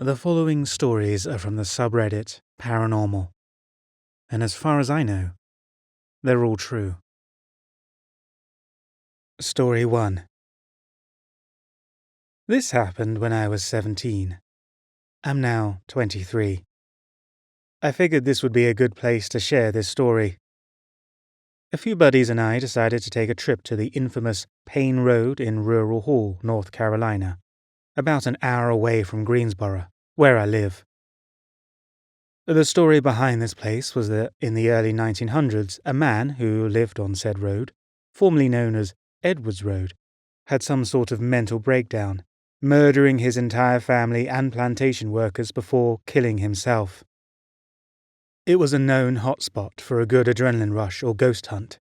The following stories are from the subreddit Paranormal, and as far as I know, they're all true. Story 1. This happened when I was 17. I'm now 23. I figured this would be a good place to share this story. A few buddies and I decided to take a trip to the infamous Payne Road in Rural Hall, North Carolina, about an hour away from Greensboro, where I live. The story behind this place was that in the early 1900s, a man who lived on said road, formerly known as Edwards Road, had some sort of mental breakdown, murdering his entire family and plantation workers before killing himself. It was a known hotspot for a good adrenaline rush or ghost hunt.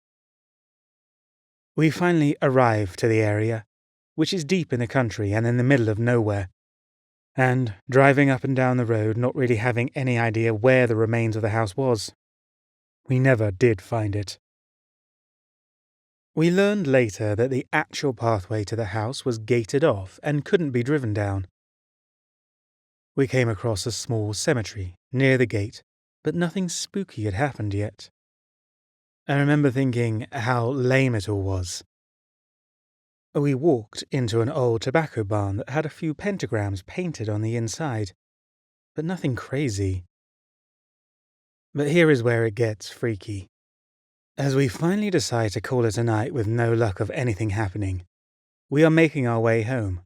We finally arrived to the area, which is deep in the country and in the middle of nowhere, and driving up and down the road, not really having any idea where the remains of the house was. We never did find it. We learned later that the actual pathway to the house was gated off and couldn't be driven down. We came across a small cemetery near the gate, but nothing spooky had happened yet. I remember thinking how lame it all was. We walked into an old tobacco barn that had a few pentagrams painted on the inside, but nothing crazy. But here is where it gets freaky. As we finally decide to call it a night with no luck of anything happening, we are making our way home.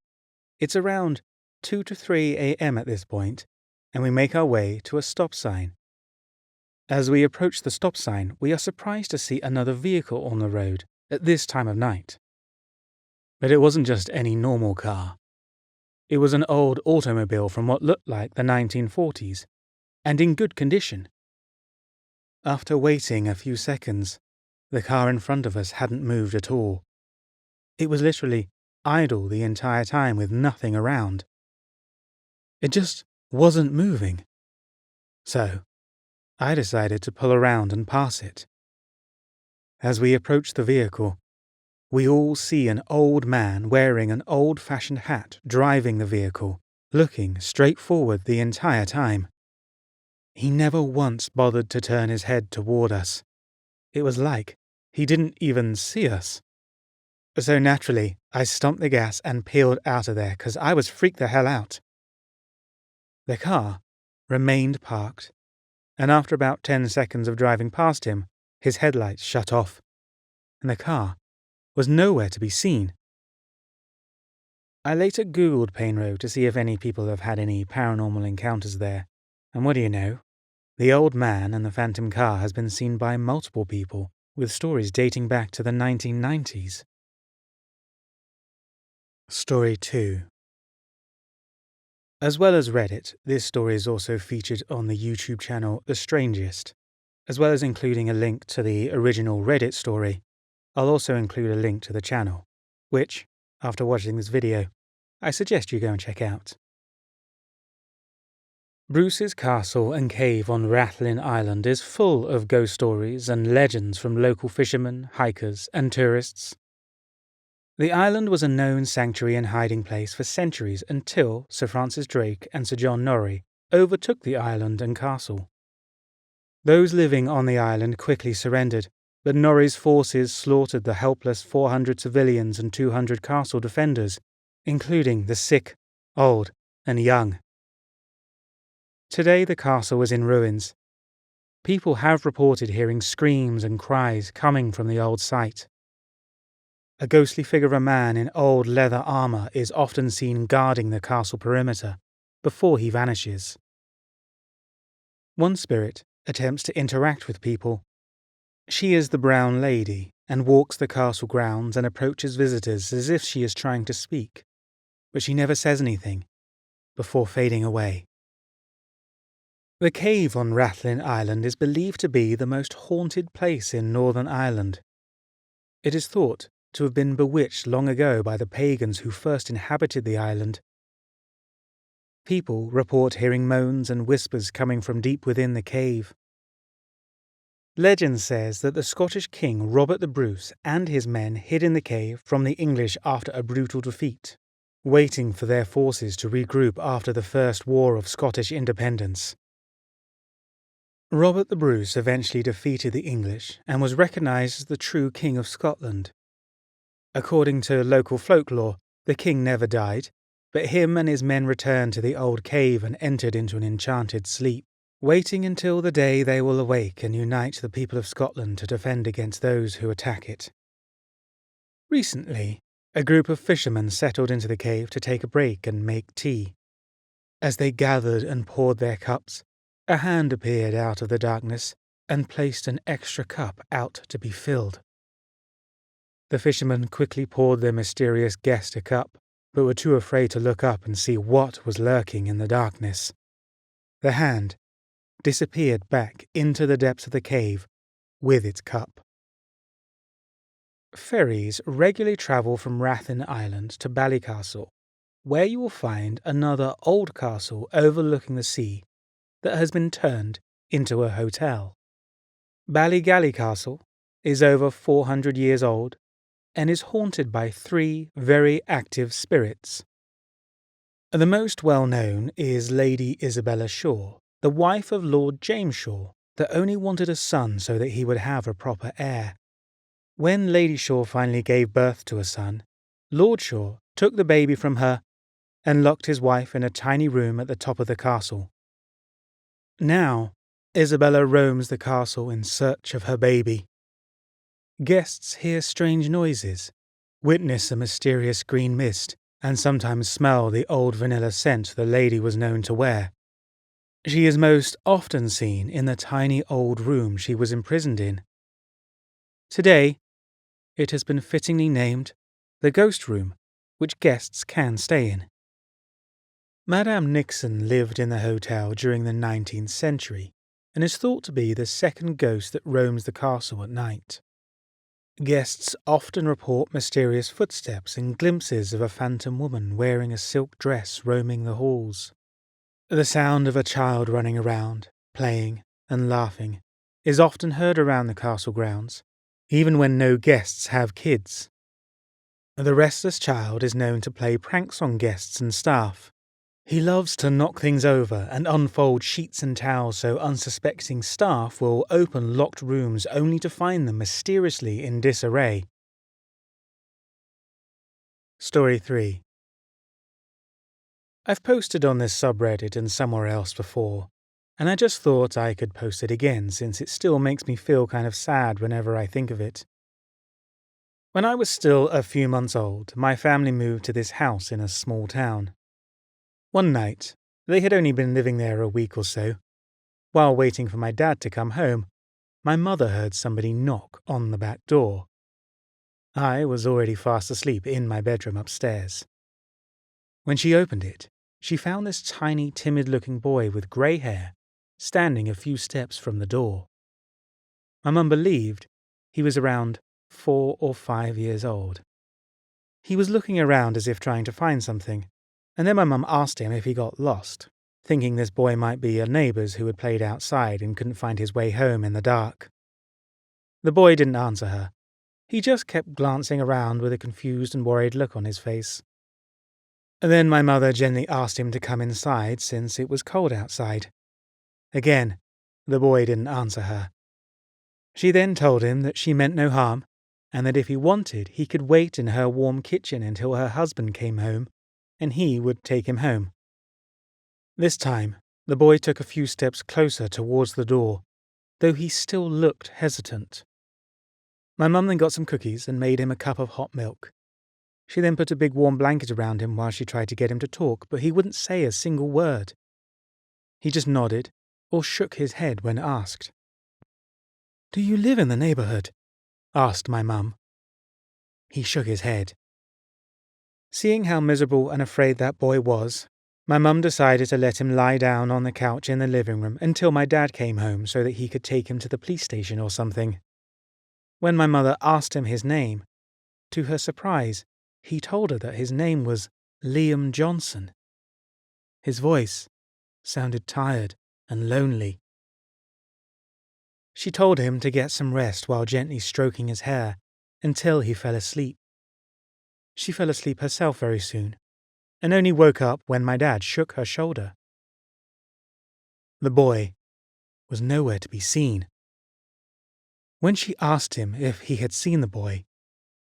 It's around 2 to 3 a.m. at this point, and we make our way to a stop sign. As we approach the stop sign, we are surprised to see another vehicle on the road at this time of night. But it wasn't just any normal car. It was an old automobile from what looked like the 1940s, and in good condition. After waiting a few seconds, the car in front of us hadn't moved at all. It was literally idle the entire time with nothing around. It just wasn't moving. So, I decided to pull around and pass it. As we approached the vehicle, we all see an old man wearing an old-fashioned hat driving the vehicle, looking straight forward the entire time. He never once bothered to turn his head toward us. It was like he didn't even see us. So naturally, I stomped the gas and peeled out of there because I was freaked the hell out. The car remained parked, and after about 10 seconds of driving past him, his headlights shut off, and the car was nowhere to be seen. I later Googled Payne Road to see if any people have had any paranormal encounters there, and what do you know? The old man and the phantom car has been seen by multiple people, with stories dating back to the 1990s. Story 2. As well as Reddit, this story is also featured on the YouTube channel The Strangest, as well as including a link to the original Reddit story. I'll also include a link to the channel, which, after watching this video, I suggest you go and check out. Bruce's castle and cave on Rathlin Island is full of ghost stories and legends from local fishermen, hikers, and tourists. The island was a known sanctuary and hiding place for centuries until Sir Francis Drake and Sir John Norrie overtook the island and castle. Those living on the island quickly surrendered, but Norrie's forces slaughtered the helpless 400 civilians and 200 castle defenders, including the sick, old, and young. Today the castle is in ruins. People have reported hearing screams and cries coming from the old site. A ghostly figure of a man in old leather armor is often seen guarding the castle perimeter before he vanishes. One spirit attempts to interact with people. She is the Brown Lady and walks the castle grounds and approaches visitors as if she is trying to speak, but she never says anything, before fading away. The cave on Rathlin Island is believed to be the most haunted place in Northern Ireland. It is thought to have been bewitched long ago by the pagans who first inhabited the island. People report hearing moans and whispers coming from deep within the cave. Legend says that the Scottish king Robert the Bruce and his men hid in the cave from the English after a brutal defeat, waiting for their forces to regroup after the First War of Scottish Independence. Robert the Bruce eventually defeated the English and was recognised as the true King of Scotland. According to local folklore, the king never died, but him and his men returned to the old cave and entered into an enchanted sleep, waiting until the day they will awake and unite the people of Scotland to defend against those who attack it. Recently, a group of fishermen settled into the cave to take a break and make tea. As they gathered and poured their cups, a hand appeared out of the darkness and placed an extra cup out to be filled. The fishermen quickly poured their mysterious guest a cup, but were too afraid to look up and see what was lurking in the darkness. The hand disappeared back into the depths of the cave with its cup. Ferries regularly travel from Rathlin Island to Ballycastle, where you will find another old castle overlooking the sea that has been turned into a hotel. Ballygally Castle is over 400 years old and is haunted by 3 very active spirits. The most well-known is Lady Isabella Shaw, the wife of Lord James Shaw, that only wanted a son so that he would have a proper heir. When Lady Shaw finally gave birth to a son, Lord Shaw took the baby from her and locked his wife in a tiny room at the top of the castle. Now, Isabella roams the castle in search of her baby. Guests hear strange noises, witness a mysterious green mist, and sometimes smell the old vanilla scent the lady was known to wear. She is most often seen in the tiny old room she was imprisoned in. Today, it has been fittingly named the Ghost Room, which guests can stay in. Madame Nixon lived in the hotel during the 19th century and is thought to be the second ghost that roams the castle at night. Guests often report mysterious footsteps and glimpses of a phantom woman wearing a silk dress roaming the halls. The sound of a child running around, playing and laughing is often heard around the castle grounds, even when no guests have kids. The restless child is known to play pranks on guests and staff. He loves to knock things over and unfold sheets and towels so unsuspecting staff will open locked rooms only to find them mysteriously in disarray. Story 3. I've posted on this subreddit and somewhere else before, and I just thought I could post it again since it still makes me feel kind of sad whenever I think of it. When I was still a few months old, my family moved to this house in a small town. One night, they had only been living there a week or so. While waiting for my dad to come home, my mother heard somebody knock on the back door. I was already fast asleep in my bedroom upstairs. When she opened it, she found this tiny, timid-looking boy with grey hair standing a few steps from the door. My mum believed he was around 4 or 5 years old. He was looking around as if trying to find something, and then my mum asked him if he got lost, thinking this boy might be a neighbour's who had played outside and couldn't find his way home in the dark. The boy didn't answer her. He just kept glancing around with a confused and worried look on his face. Then my mother gently asked him to come inside since it was cold outside. Again, the boy didn't answer her. She then told him that she meant no harm, and that if he wanted, he could wait in her warm kitchen until her husband came home, and he would take him home. This time, the boy took a few steps closer towards the door, though he still looked hesitant. My mum then got some cookies and made him a cup of hot milk. She then put a big warm blanket around him while she tried to get him to talk, but he wouldn't say a single word. He just nodded or shook his head when asked. "Do you live in the neighbourhood?" asked my mum. He shook his head. Seeing how miserable and afraid that boy was, my mum decided to let him lie down on the couch in the living room until my dad came home so that he could take him to the police station or something. When my mother asked him his name, to her surprise, he told her that his name was Liam Johnson. His voice sounded tired and lonely. She told him to get some rest while gently stroking his hair until he fell asleep. She fell asleep herself very soon, and only woke up when my dad shook her shoulder. The boy was nowhere to be seen. When she asked him if he had seen the boy,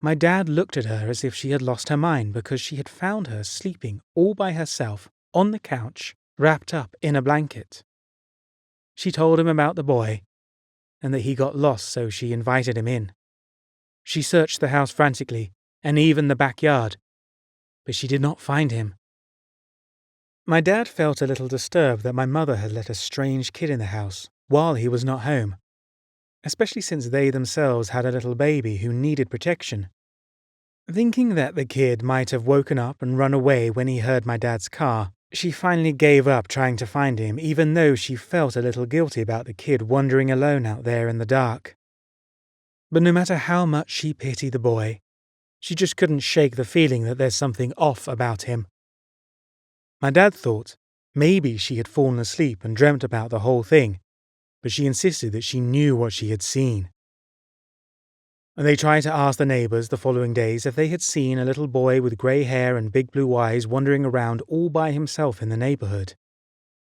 my dad looked at her as if she had lost her mind because she had found her sleeping all by herself on the couch, wrapped up in a blanket. She told him about the boy and that he got lost, so she invited him in. She searched the house frantically and even the backyard, but she did not find him. My dad felt a little disturbed that my mother had let a strange kid in the house while he was not home, especially since they themselves had a little baby who needed protection. Thinking that the kid might have woken up and run away when he heard my dad's car, she finally gave up trying to find him, even though she felt a little guilty about the kid wandering alone out there in the dark. But no matter how much she pitied the boy, she just couldn't shake the feeling that there's something off about him. My dad thought maybe she had fallen asleep and dreamt about the whole thing, but she insisted that she knew what she had seen. They tried to ask the neighbours the following days if they had seen a little boy with grey hair and big blue eyes wandering around all by himself in the neighbourhood.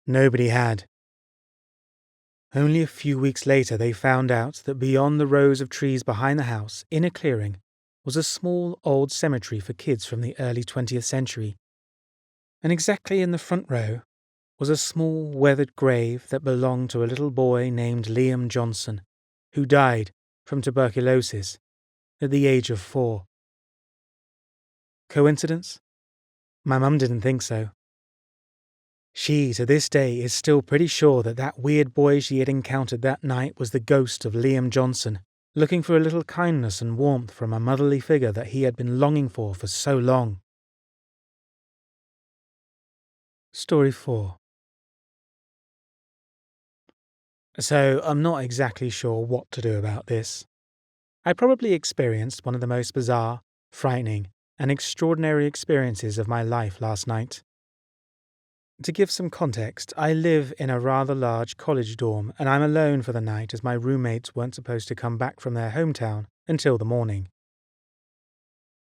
Nobody had. Only a few weeks later they found out that beyond the rows of trees behind the house, in a clearing, was a small old cemetery for kids from the early 20th century. And exactly in the front row was a small weathered grave that belonged to a little boy named Liam Johnson, who died from tuberculosis at the age of 4. Coincidence? My mum didn't think so. She, to this day, is still pretty sure that that weird boy she had encountered that night was the ghost of Liam Johnson, looking for a little kindness and warmth from a motherly figure that he had been longing for so long. Story 4. So, I'm not exactly sure what to do about this. I probably experienced one of the most bizarre, frightening, and extraordinary experiences of my life last night. To give some context, I live in a rather large college dorm and I'm alone for the night as my roommates weren't supposed to come back from their hometown until the morning.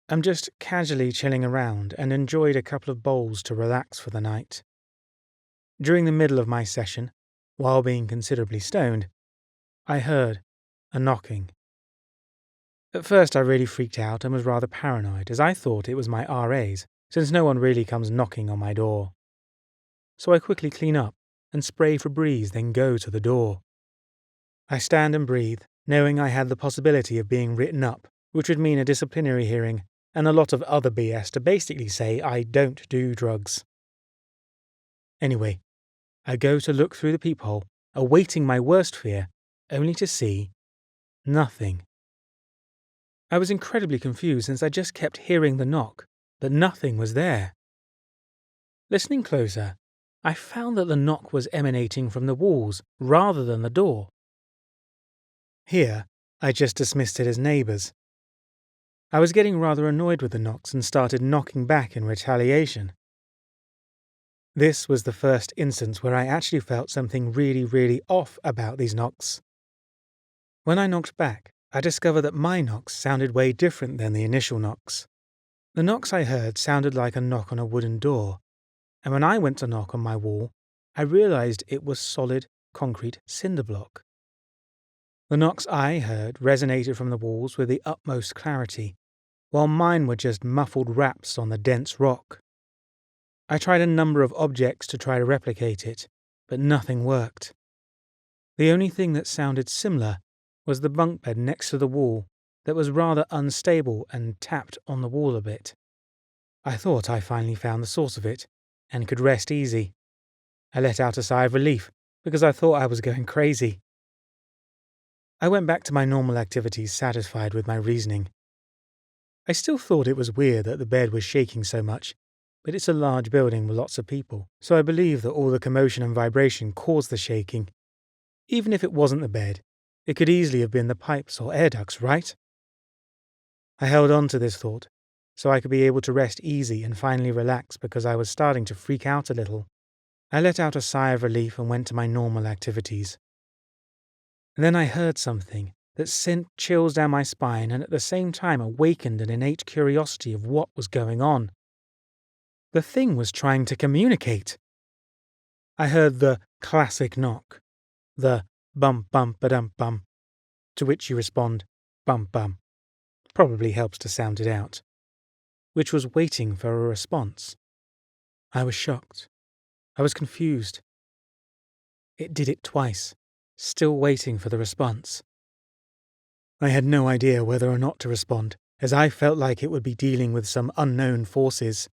I'm just casually chilling around and enjoyed a couple of bowls to relax for the night. During the middle of my session, while being considerably stoned, I heard a knocking. At first I really freaked out and was rather paranoid as I thought it was my RAs, since no one really comes knocking on my door. So I quickly clean up and spray Febreze, then go to the door. I stand and breathe, knowing I had the possibility of being written up, which would mean a disciplinary hearing and a lot of other BS to basically say I don't do drugs. Anyway, I go to look through the peephole, awaiting my worst fear, only to see nothing. I was incredibly confused since I just kept hearing the knock, but nothing was there. Listening closer, I found that the knock was emanating from the walls rather than the door. Here, I just dismissed it as neighbours. I was getting rather annoyed with the knocks and started knocking back in retaliation. This was the first instance where I actually felt something really off about these knocks. When I knocked back, I discovered that my knocks sounded way different than the initial knocks. The knocks I heard sounded like a knock on a wooden door, and when I went to knock on my wall, I realized it was solid, concrete cinder block. The knocks I heard resonated from the walls with the utmost clarity, while mine were just muffled raps on the dense rock. I tried a number of objects to try to replicate it, but nothing worked. The only thing that sounded similar was the bunk bed next to the wall that was rather unstable and tapped on the wall a bit. I thought I finally found the source of it, and could rest easy. I let out a sigh of relief, because I thought I was going crazy. I went back to my normal activities satisfied with my reasoning. I still thought it was weird that the bed was shaking so much, but it's a large building with lots of people, so I believe that all the commotion and vibration caused the shaking. Even if it wasn't the bed, it could easily have been the pipes or air ducts, right? I held on to this thought, so I could be able to rest easy and finally relax because I was starting to freak out a little. I let out a sigh of relief and went to my normal activities. And then I heard something that sent chills down my spine and at the same time awakened an innate curiosity of what was going on. The thing was trying to communicate. I heard the classic knock, the bum bum ba-dum bum, to which you respond, bum bum. Probably helps to sound it out. Which was waiting for a response. I was shocked. I was confused. It did it twice, still waiting for the response. I had no idea whether or not to respond, as I felt like it would be dealing with some unknown forces.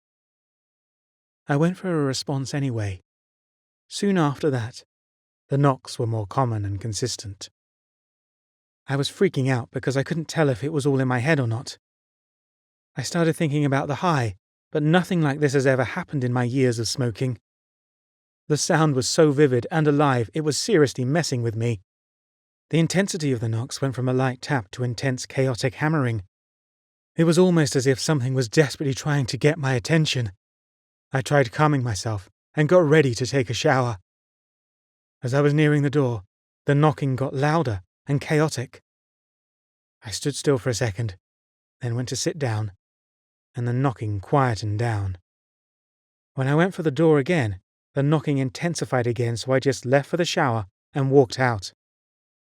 I went for a response anyway. Soon after that, the knocks were more common and consistent. I was freaking out because I couldn't tell if it was all in my head or not. I started thinking about the high, but nothing like this has ever happened in my years of smoking. The sound was so vivid and alive, it was seriously messing with me. The intensity of the knocks went from a light tap to intense, chaotic hammering. It was almost as if something was desperately trying to get my attention. I tried calming myself and got ready to take a shower. As I was nearing the door, the knocking got louder and chaotic. I stood still for a second, then went to sit down, and the knocking quietened down. When I went for the door again, the knocking intensified again, so I just left for the shower and walked out.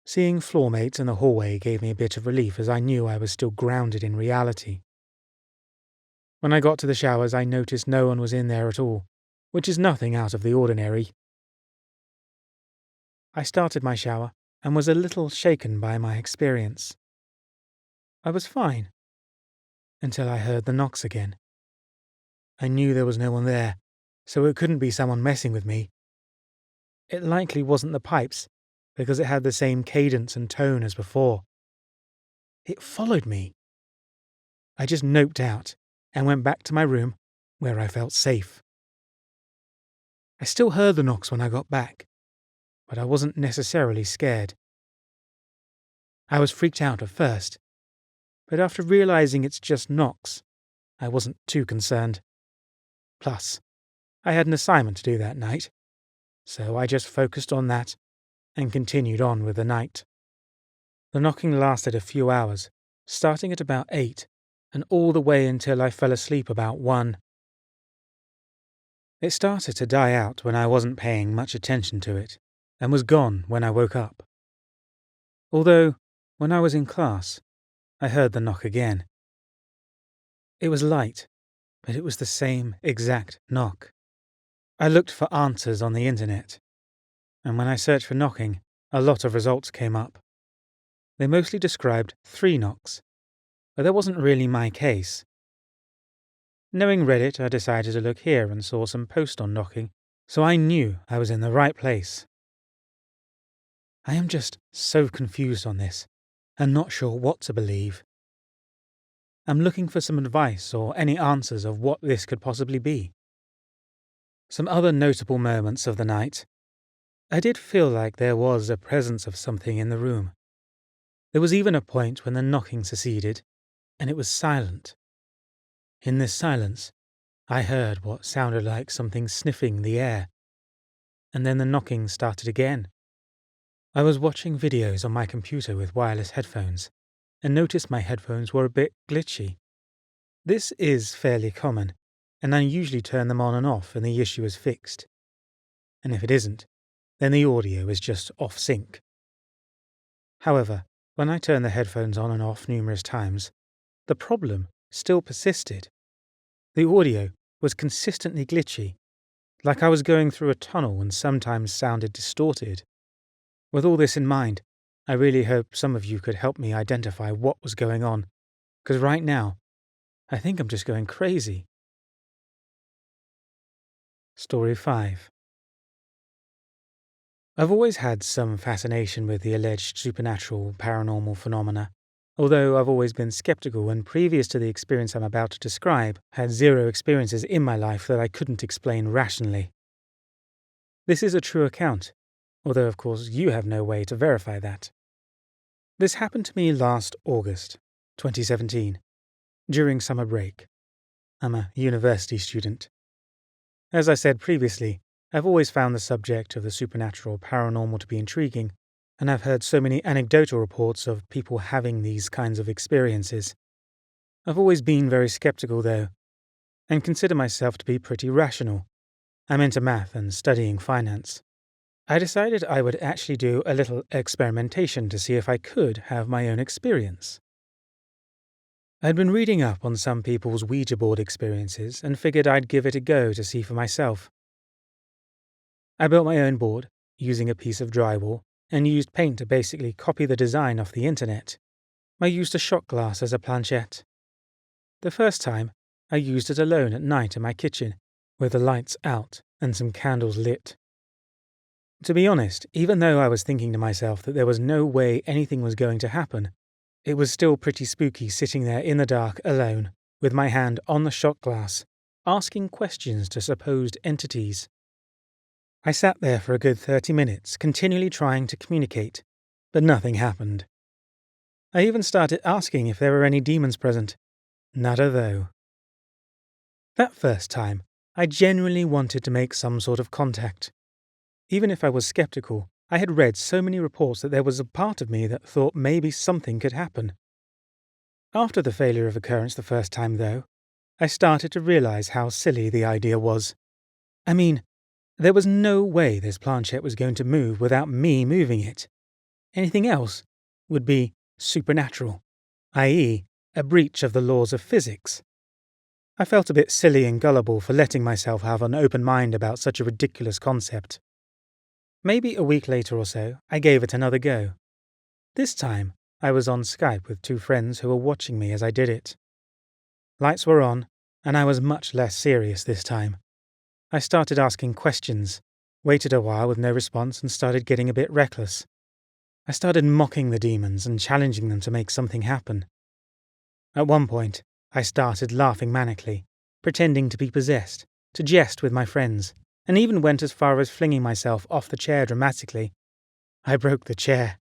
Seeing floormates in the hallway gave me a bit of relief, as I knew I was still grounded in reality. When I got to the showers, I noticed no one was in there at all, which is nothing out of the ordinary. I started my shower and was a little shaken by my experience. I was fine, until I heard the knocks again. I knew there was no one there, so it couldn't be someone messing with me. It likely wasn't the pipes, because it had the same cadence and tone as before. It followed me. I just noped out and went back to my room, where I felt safe. I still heard the knocks when I got back, but I wasn't necessarily scared. I was freaked out at first, but after realizing it's just knocks, I wasn't too concerned. Plus, I had an assignment to do that night, so I just focused on that and continued on with the night. The knocking lasted a few hours, starting at about 8, and all the way until I fell asleep about 1. It started to die out when I wasn't paying much attention to it, and was gone when I woke up. Although, when I was in class, I heard the knock again. It was light, but it was the same exact knock. I looked for answers on the internet, and when I searched for knocking, a lot of results came up. They mostly described 3 knocks, but that wasn't really my case. Knowing Reddit, I decided to look here and saw some posts on knocking, so I knew I was in the right place. I am just so confused on this, and not sure what to believe. I'm looking for some advice or any answers of what this could possibly be. Some other notable moments of the night. I did feel like there was a presence of something in the room. There was even a point when the knocking seceded, and it was silent. In this silence, I heard what sounded like something sniffing the air, and then the knocking started again. I was watching videos on my computer with wireless headphones, and noticed my headphones were a bit glitchy. This is fairly common, and I usually turn them on and off and the issue is fixed. And if it isn't, then the audio is just off sync. However, when I turned the headphones on and off numerous times, the problem still persisted. The audio was consistently glitchy, like I was going through a tunnel and sometimes sounded distorted. With all this in mind, I really hope some of you could help me identify what was going on, because right now, I think I'm just going crazy. Story 5. I've always had some fascination with the alleged supernatural, paranormal phenomena, although I've always been skeptical and previous to the experience I'm about to describe, had 0 experiences in my life that I couldn't explain rationally. This is a true account, although of course you have no way to verify that. This happened to me last August, 2017, during summer break. I'm a university student. As I said previously, I've always found the subject of the supernatural paranormal to be intriguing, and I've heard so many anecdotal reports of people having these kinds of experiences. I've always been very skeptical though, and consider myself to be pretty rational. I'm into math and studying finance. I decided I would actually do a little experimentation to see if I could have my own experience. I'd been reading up on some people's Ouija board experiences and figured I'd give it a go to see for myself. I built my own board, using a piece of drywall, and used paint to basically copy the design off the internet. I used a shot glass as a planchette. The first time, I used it alone at night in my kitchen, with the lights out and some candles lit. To be honest, even though I was thinking to myself that there was no way anything was going to happen, it was still pretty spooky sitting there in the dark alone, with my hand on the shot glass, asking questions to supposed entities. I sat there for a good 30 minutes, continually trying to communicate, but nothing happened. I even started asking if there were any demons present. Nada though. That first time, I genuinely wanted to make some sort of contact. Even if I was skeptical, I had read so many reports that there was a part of me that thought maybe something could happen. After the failure of occurrence the first time, though, I started to realize how silly the idea was. I mean, there was no way this planchette was going to move without me moving it. Anything else would be supernatural, i.e., a breach of the laws of physics. I felt a bit silly and gullible for letting myself have an open mind about such a ridiculous concept. Maybe a week later or so, I gave it another go. This time, I was on Skype with two friends who were watching me as I did it. Lights were on, and I was much less serious this time. I started asking questions, waited a while with no response, and started getting a bit reckless. I started mocking the demons and challenging them to make something happen. At one point, I started laughing manically, pretending to be possessed, to jest with my friends, and even went as far as flinging myself off the chair dramatically. I broke the chair.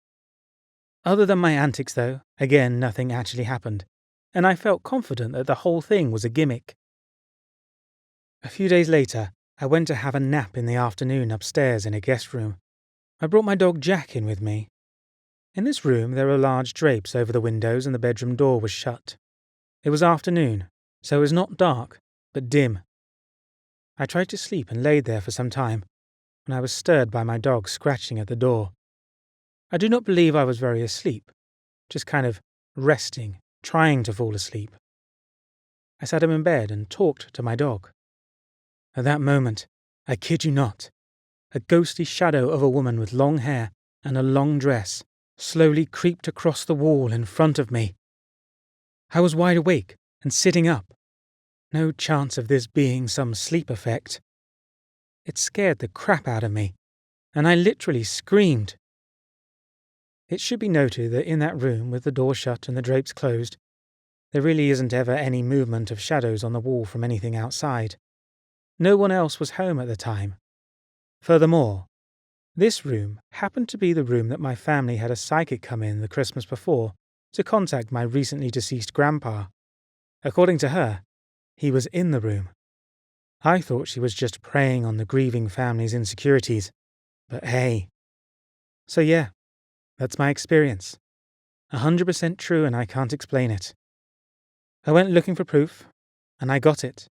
Other than my antics, though, again nothing actually happened, and I felt confident that the whole thing was a gimmick. A few days later, I went to have a nap in the afternoon upstairs in a guest room. I brought my dog Jack in with me. In this room there were large drapes over the windows and the bedroom door was shut. It was afternoon, so it was not dark, but dim. I tried to sleep and laid there for some time, when I was stirred by my dog scratching at the door. I do not believe I was very asleep, just kind of resting, trying to fall asleep. I sat up in bed and talked to my dog. At that moment, I kid you not, a ghostly shadow of a woman with long hair and a long dress slowly creeped across the wall in front of me. I was wide awake and sitting up. No chance of this being some sleep effect. It scared the crap out of me, and I literally screamed. It should be noted that in that room, with the door shut and the drapes closed, there really isn't ever any movement of shadows on the wall from anything outside. No one else was home at the time. Furthermore, this room happened to be the room that my family had a psychic come in the Christmas before to contact my recently deceased grandpa. According to her, he was in the room. I thought she was just preying on the grieving family's insecurities, but hey. So yeah, that's my experience. 100% true, and I can't explain it. I went looking for proof, and I got it.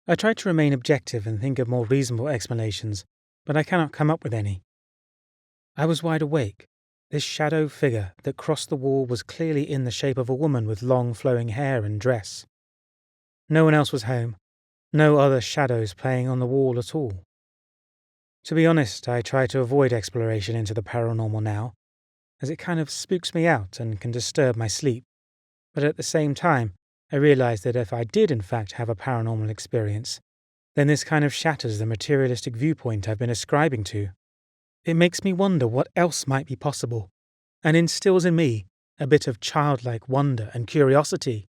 I tried to remain objective and think of more reasonable explanations, but I cannot come up with any. I was wide awake. This shadow figure that crossed the wall was clearly in the shape of a woman with long flowing hair and dress. No one else was home, no other shadows playing on the wall at all. To be honest, I try to avoid exploration into the paranormal now, as it kind of spooks me out and can disturb my sleep, but at the same time, I realize that if I did in fact have a paranormal experience, then this kind of shatters the materialistic viewpoint I've been ascribing to. It makes me wonder what else might be possible, and instills in me a bit of childlike wonder and curiosity.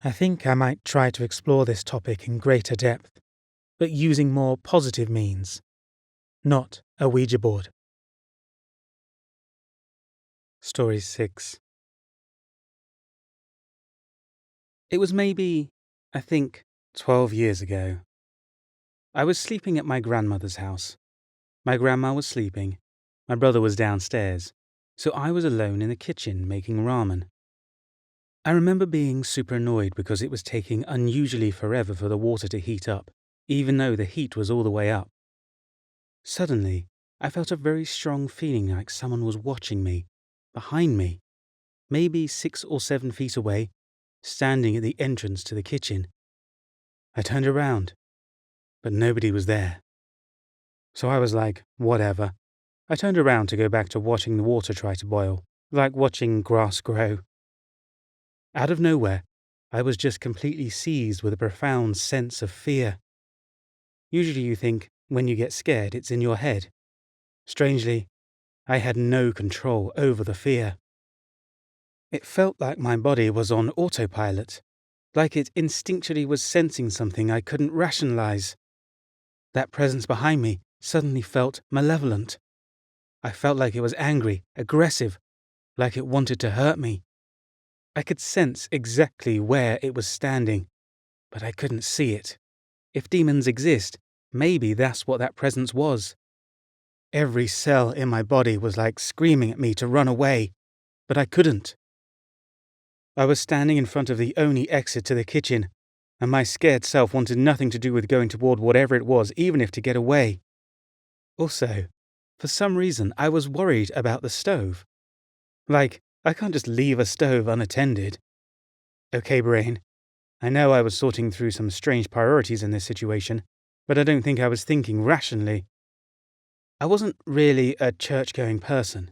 I think I might try to explore this topic in greater depth, but using more positive means, not a Ouija board. Story 6. It was maybe, I think, 12 years ago. I was sleeping at my grandmother's house. My grandma was sleeping, my brother was downstairs, so I was alone in the kitchen making ramen. I remember being super annoyed because it was taking unusually forever for the water to heat up, even though the heat was all the way up. Suddenly, I felt a very strong feeling like someone was watching me, behind me, maybe 6 or 7 feet away, standing at the entrance to the kitchen. I turned around, but nobody was there. So I was like, whatever. I turned around to go back to watching the water try to boil, like watching grass grow. Out of nowhere, I was just completely seized with a profound sense of fear. Usually you think, when you get scared, it's in your head. Strangely, I had no control over the fear. It felt like my body was on autopilot, like it instinctually was sensing something I couldn't rationalize. That presence behind me suddenly felt malevolent. I felt like it was angry, aggressive, like it wanted to hurt me. I could sense exactly where it was standing, but I couldn't see it. If demons exist, maybe that's what that presence was. Every cell in my body was like screaming at me to run away, but I couldn't. I was standing in front of the only exit to the kitchen, and my scared self wanted nothing to do with going toward whatever it was, even if to get away. Also, for some reason, I was worried about the stove. Like, I can't just leave a stove unattended. Okay, brain, I know I was sorting through some strange priorities in this situation, but I don't think I was thinking rationally. I wasn't really a church-going person.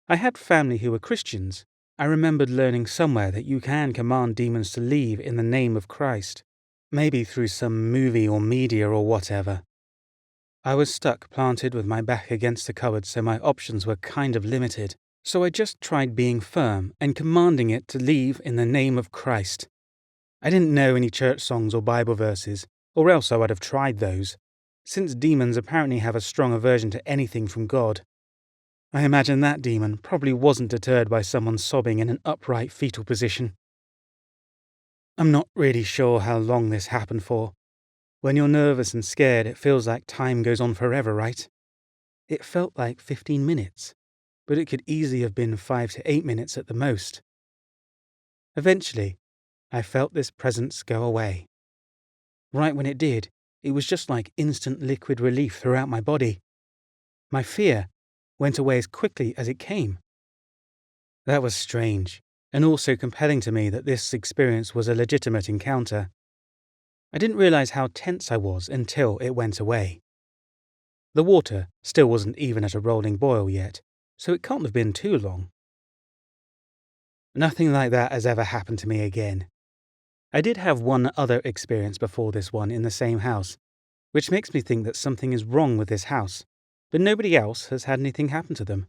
I had family who were Christians. I remembered learning somewhere that you can command demons to leave in the name of Christ, maybe through some movie or media or whatever. I was stuck planted with my back against the cupboard, so my options were kind of limited. So I just tried being firm and commanding it to leave in the name of Christ. I didn't know any church songs or Bible verses, or else I would have tried those, since demons apparently have a strong aversion to anything from God. I imagine that demon probably wasn't deterred by someone sobbing in an upright fetal position. I'm not really sure how long this happened for. When you're nervous and scared, it feels like time goes on forever, right? It felt like 15 minutes. But it could easily have been 5 to 8 minutes at the most. Eventually, I felt this presence go away. Right when it did, it was just like instant liquid relief throughout my body. My fear went away as quickly as it came. That was strange, and also compelling to me that this experience was a legitimate encounter. I didn't realize how tense I was until it went away. The water still wasn't even at a rolling boil yet, so it can't have been too long. Nothing like that has ever happened to me again. I did have one other experience before this one in the same house, which makes me think that something is wrong with this house, but nobody else has had anything happen to them.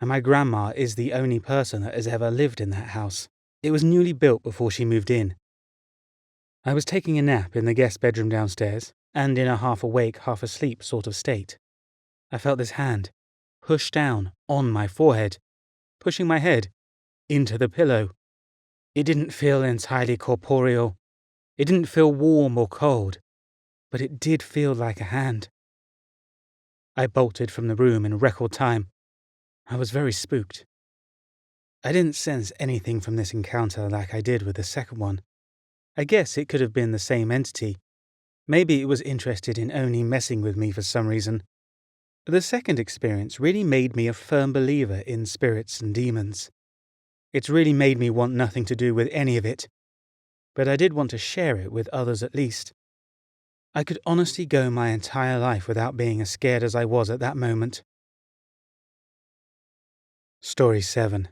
And my grandma is the only person that has ever lived in that house. It was newly built before she moved in. I was taking a nap in the guest bedroom downstairs, and in a half-awake, half-asleep sort of state. I felt this hand push down on my forehead, pushing my head into the pillow. It didn't feel entirely corporeal. It didn't feel warm or cold, but it did feel like a hand. I bolted from the room in record time. I was very spooked. I didn't sense anything from this encounter like I did with the second one. I guess it could have been the same entity. Maybe it was interested in only messing with me for some reason. The second experience really made me a firm believer in spirits and demons. It's really made me want nothing to do with any of it, but I did want to share it with others at least. I could honestly go my entire life without being as scared as I was at that moment. Story 7.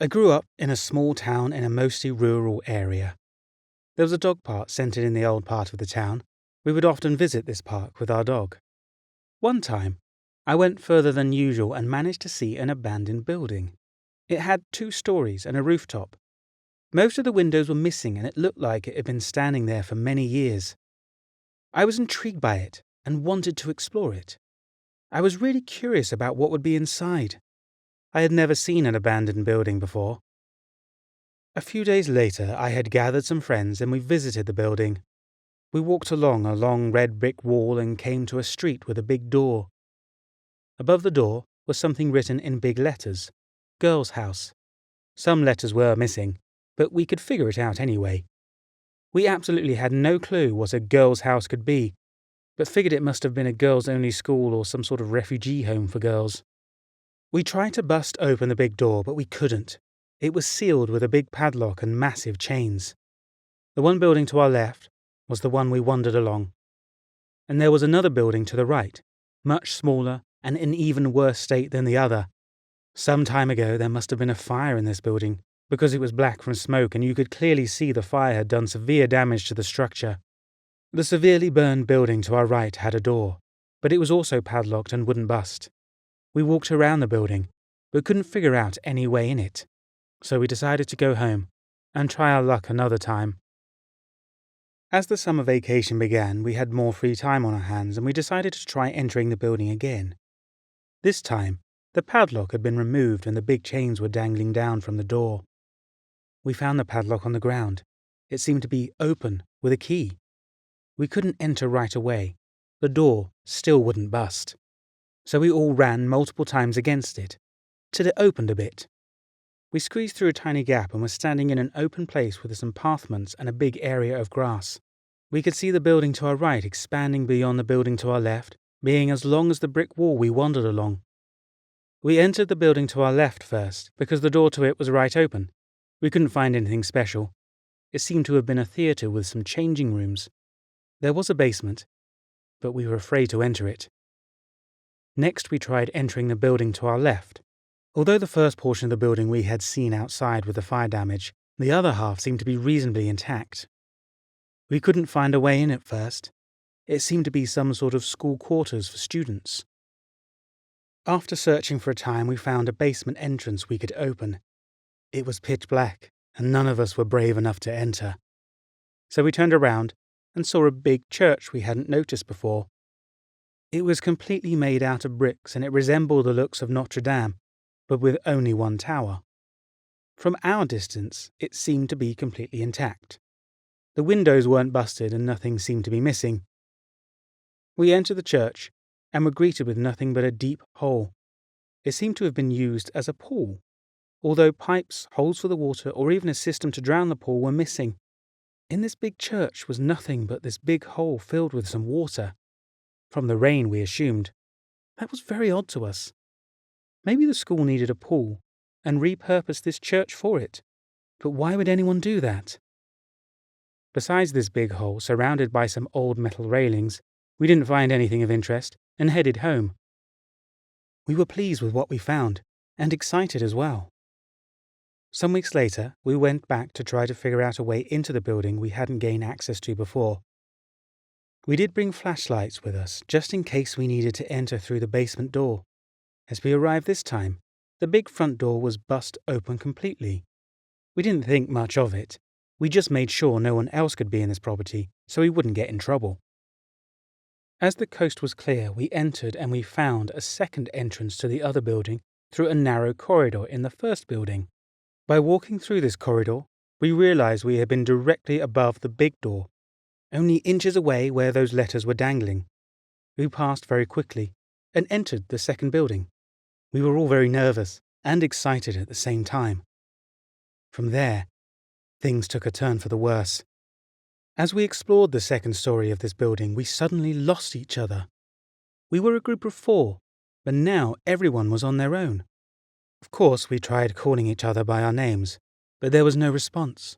I grew up in a small town in a mostly rural area. There was a dog park centered in the old part of the town. We would often visit this park with our dog. One time, I went further than usual and managed to see an abandoned building. It had 2 stories and a rooftop. Most of the windows were missing and it looked like it had been standing there for many years. I was intrigued by it and wanted to explore it. I was really curious about what would be inside. I had never seen an abandoned building before. A few days later, I had gathered some friends and we visited the building. We walked along a long red brick wall and came to a street with a big door. Above the door was something written in big letters, Girls' House. Some letters were missing, but we could figure it out anyway. We absolutely had no clue what a girl's house could be, but figured it must have been a girls-only school or some sort of refugee home for girls. We tried to bust open the big door, but we couldn't. It was sealed with a big padlock and massive chains. The one building to our left was the one we wandered along, and there was another building to the right, much smaller and in even worse state than the other. Some time ago there must have been a fire in this building, because it was black from smoke and you could clearly see the fire had done severe damage to the structure. The severely burned building to our right had a door, but it was also padlocked and wouldn't bust. We walked around the building, but couldn't figure out any way in it, so we decided to go home and try our luck another time. As the summer vacation began, we had more free time on our hands and we decided to try entering the building again. This time, the padlock had been removed and the big chains were dangling down from the door. We found the padlock on the ground. It seemed to be open with a key. We couldn't enter right away. The door still wouldn't bust. So we all ran multiple times against it, till it opened a bit. We squeezed through a tiny gap and were standing in an open place with some pavements and a big area of grass. We could see the building to our right expanding beyond the building to our left, being as long as the brick wall we wandered along. We entered the building to our left first, because the door to it was right open. We couldn't find anything special. It seemed to have been a theatre with some changing rooms. There was a basement, but we were afraid to enter it. Next we tried entering the building to our left. Although the first portion of the building we had seen outside with the fire damage, the other half seemed to be reasonably intact. We couldn't find a way in at first. It seemed to be some sort of school quarters for students. After searching for a time, we found a basement entrance we could open. It was pitch black, and none of us were brave enough to enter. So we turned around and saw a big church we hadn't noticed before. It was completely made out of bricks and it resembled the looks of Notre Dame, but with only one tower. From our distance, it seemed to be completely intact. The windows weren't busted and nothing seemed to be missing. We entered the church and were greeted with nothing but a deep hole. It seemed to have been used as a pool, although pipes, holes for the water, or even a system to drown the pool were missing. In this big church was nothing but this big hole filled with some water. From the rain, we assumed. That was very odd to us. Maybe the school needed a pool and repurposed this church for it. But why would anyone do that? Besides this big hole, surrounded by some old metal railings, we didn't find anything of interest and headed home. We were pleased with what we found and excited as well. Some weeks later, we went back to try to figure out a way into the building we hadn't gained access to before. We did bring flashlights with us, just in case we needed to enter through the basement door. As we arrived this time, the big front door was bust open completely. We didn't think much of it. We just made sure no one else could be in this property, so we wouldn't get in trouble. As the coast was clear, we entered and we found a second entrance to the other building through a narrow corridor in the first building. By walking through this corridor, we realized we had been directly above the big door, only inches away where those letters were dangling. We passed very quickly and entered the second building. We were all very nervous and excited at the same time. From there, things took a turn for the worse. As we explored the second story of this building, we suddenly lost each other. We were a group of 4, but now everyone was on their own. Of course, we tried calling each other by our names, but there was no response.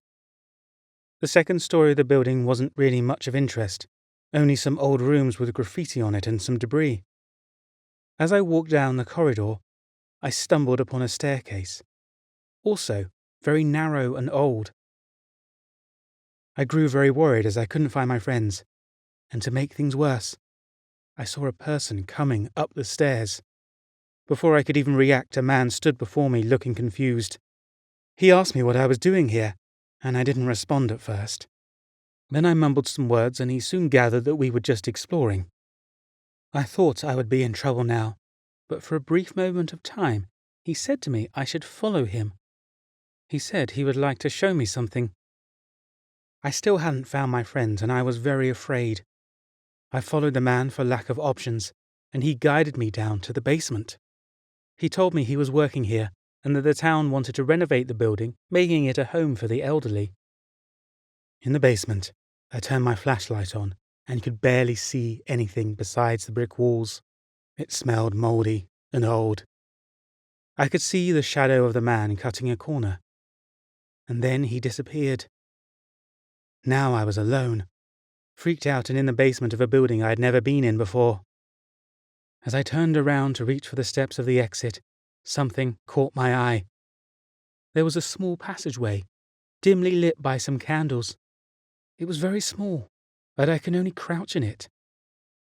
The second story of the building wasn't really much of interest, only some old rooms with graffiti on it and some debris. As I walked down the corridor, I stumbled upon a staircase, also very narrow and old. I grew very worried as I couldn't find my friends, and to make things worse, I saw a person coming up the stairs. Before I could even react, a man stood before me looking confused. He asked me what I was doing here, and I didn't respond at first. Then I mumbled some words and he soon gathered that we were just exploring. I thought I would be in trouble now, but for a brief moment of time, he said to me I should follow him. He said he would like to show me something. I still hadn't found my friends and I was very afraid. I followed the man for lack of options, and he guided me down to the basement. He told me he was working here and that the town wanted to renovate the building, making it a home for the elderly. In the basement, I turned my flashlight on and could barely see anything besides the brick walls. It smelled mouldy and old. I could see the shadow of the man cutting a corner. And then he disappeared. Now I was alone, freaked out and in the basement of a building I had never been in before. As I turned around to reach for the steps of the exit, something caught my eye. There was a small passageway, dimly lit by some candles. It was very small, but I could only crouch in it.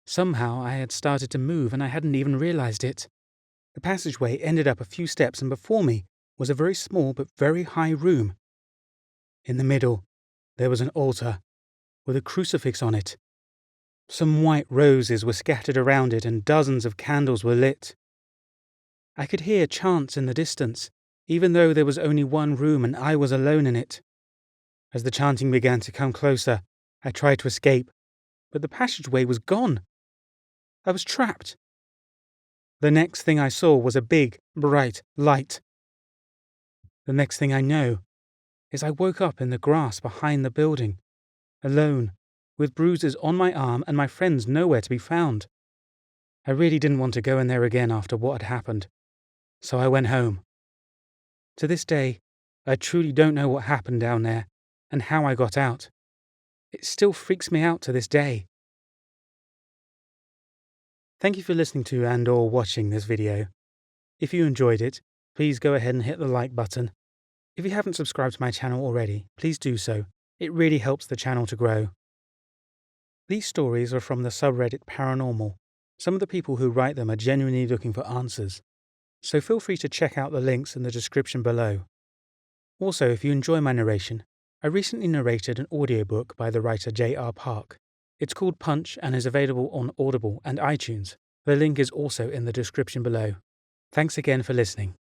Somehow I had started to move and I hadn't even realized it. The passageway ended up a few steps and before me was a very small but very high room. In the middle, there was an altar with a crucifix on it. Some white roses were scattered around it and dozens of candles were lit. I could hear chants in the distance, even though there was only one room and I was alone in it. As the chanting began to come closer, I tried to escape, but the passageway was gone. I was trapped. The next thing I saw was a big, bright light. The next thing I know is I woke up in the grass behind the building, alone, with bruises on my arm and my friends nowhere to be found. I really didn't want to go in there again after what had happened, so I went home. To this day, I truly don't know what happened down there and how I got out. It still freaks me out to this day. Thank you for listening to and/or watching this video. If you enjoyed it, please go ahead and hit the like button. If you haven't subscribed to my channel already, please do so. It really helps the channel to grow. These stories are from the subreddit Paranormal. Some of the people who write them are genuinely looking for answers, so feel free to check out the links in the description below. Also, if you enjoy my narration, I recently narrated an audiobook by the writer J.R. Park. It's called Punch and is available on Audible and iTunes. The link is also in the description below. Thanks again for listening.